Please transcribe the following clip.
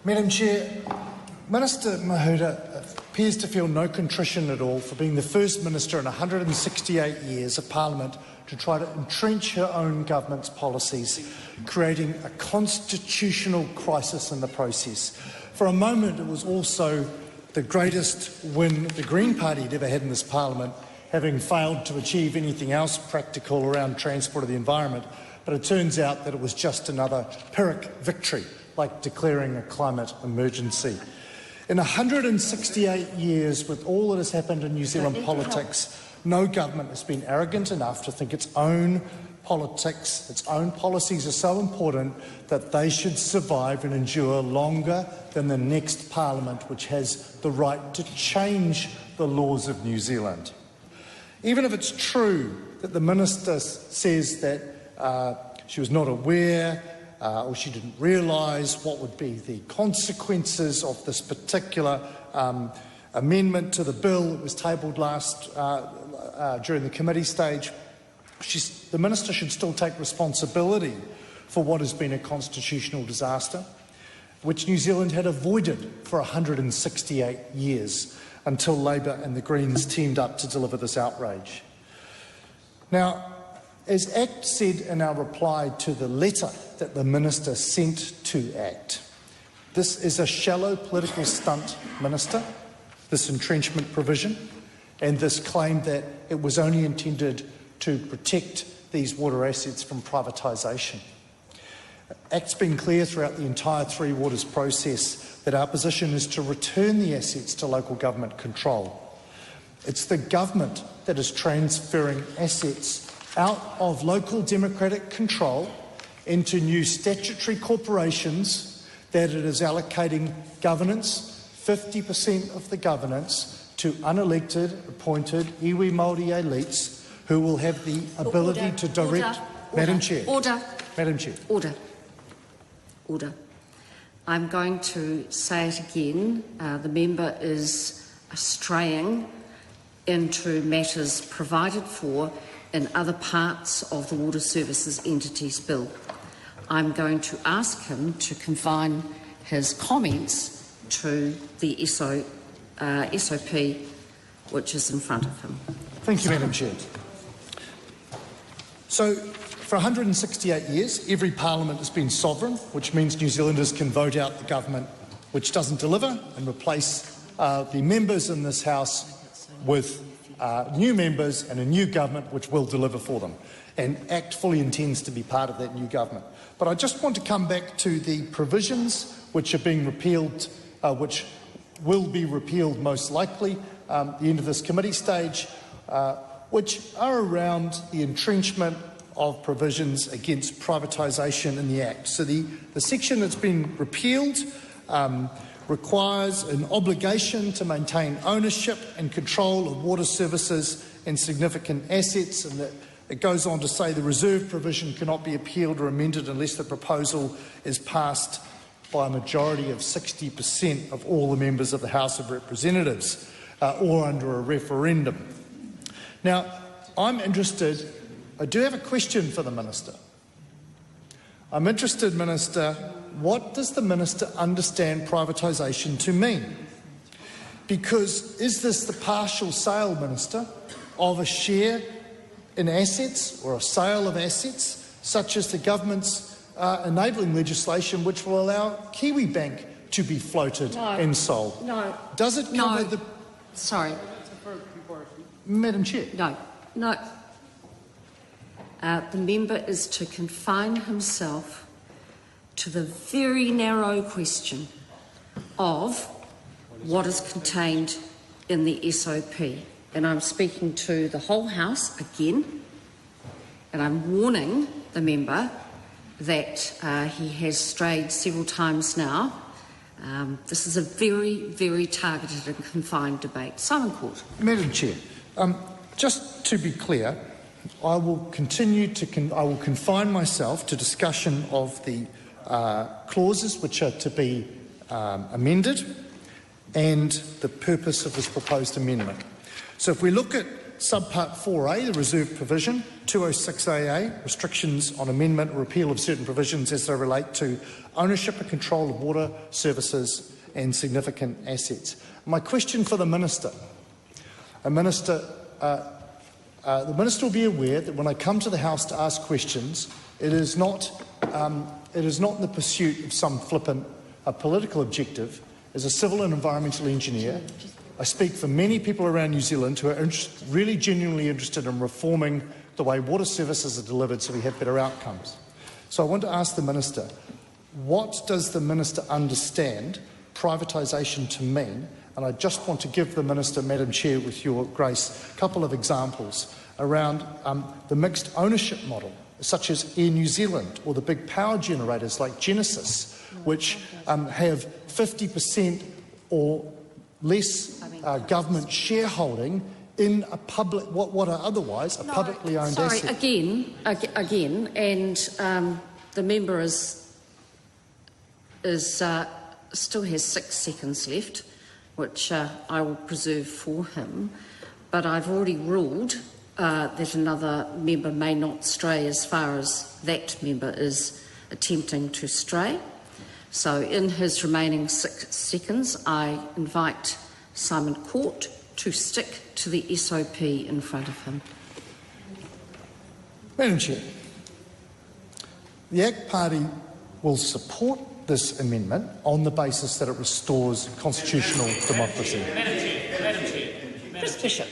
Madam Chair, Minister Mahuta appears to feel no contrition at all for being the first minister in 168 years of Parliament to try to entrench her own government's policies, creating a constitutional crisis in the process. For a moment, it was also the greatest win the Green Party had ever had in this Parliament, having failed to achieve anything else practical around transport of the environment. But it turns out that it was just another Pyrrhic victory, like declaring a climate emergency. In 168 years, with all that has happened in New Zealand politics, no government has been arrogant enough to think its own politics, its own policies are so important that they should survive and endure longer than the next Parliament, which has the right to change the laws of New Zealand. Even if it's true that the Minister says that she was not aware or she didn't realise what would be the consequences of this particular amendment to the bill that was tabled during the committee stage, the Minister should still take responsibility for what has been a constitutional disaster, which New Zealand had avoided for 168 years until Labour and the Greens teamed up to deliver this outrage. Now, as ACT said in our reply to the letter that the Minister sent to ACT, this is a shallow political stunt, Minister, this entrenchment provision, and this claim that it was only intended to protect these water assets from privatisation. ACT's been clear throughout the entire Three Waters process that our position is to return the assets to local government control. It's the government that is transferring assets out of local democratic control into new statutory corporations that it is allocating governance, 50% of the governance, to unelected, appointed iwi Māori elites who will have the ability to direct... Madam Chair. Madam Chair. Order. I'm going to say it again. The member is straying into matters provided for in other parts of the Water Services Entities Bill. I'm going to ask him to confine his comments to the SOP which is in front of him. Thank you, Madam Chair. So, for 168 years, every Parliament has been sovereign, which means New Zealanders can vote out the government which doesn't deliver and replace the members in this House with new members and a new government which will deliver for them. And ACT fully intends to be part of that new government. But I just want to come back to the provisions which are being repealed, which will be repealed most likely at the end of this committee stage, which are around the entrenchment of provisions against privatisation in the Act. So the section that's been repealed requires an obligation to maintain ownership and control of water services and significant assets, and that it goes on to say the reserve provision cannot be appealed or amended unless the proposal is passed by a majority of 60% of all the members of the House of Representatives or under a referendum. Now, I'm interested, I do have a question for the Minister. I'm interested, Minister, what does the Minister understand privatisation to mean? Because is this the partial sale, Minister, of a share in assets or a sale of assets, such as the government's enabling legislation which will allow Kiwi Bank to be floated and sold? No. Does it cover the... Sorry. Madam Chair. No. The member is to confine himself to the very narrow question of what is contained in the SOP. And I'm speaking to the whole House again, and I'm warning the member that he has strayed several times now. This is a very, very targeted and confined debate. Simon Court. Madam Chair, just to be clear, I will continue to I will confine myself to discussion of the clauses which are to be amended and the purpose of this proposed amendment. So if we look at Subpart 4A, the reserve provision, 206AA, restrictions on amendment or repeal of certain provisions as they relate to ownership and control of water services and significant assets. My question for the Minister, the Minister will be aware that when I come to the House to ask questions, it is not in the pursuit of some flippant political objective. As a civil and environmental engineer, I speak for many people around New Zealand who are really genuinely interested in reforming the way water services are delivered so we have better outcomes. So I want to ask the Minister, what does the Minister understand privatisation to mean? And I just want to give the Minister, Madam Chair, with your grace, a couple of examples around the mixed ownership model, such as Air New Zealand, or the big power generators like Genesis, which have 50% or less government shareholding in a public, what are otherwise a publicly owned asset. Again, and the member still has 6 seconds left, which I will preserve for him. But I've already ruled that another member may not stray as far as that member is attempting to stray. So in his remaining 6 seconds, I invite Simon Court to stick to the SOP in front of him. Madam Chair, the ACT Party will support this amendment on the basis that it restores constitutional democracy. Madam Chair. Chris Bishop.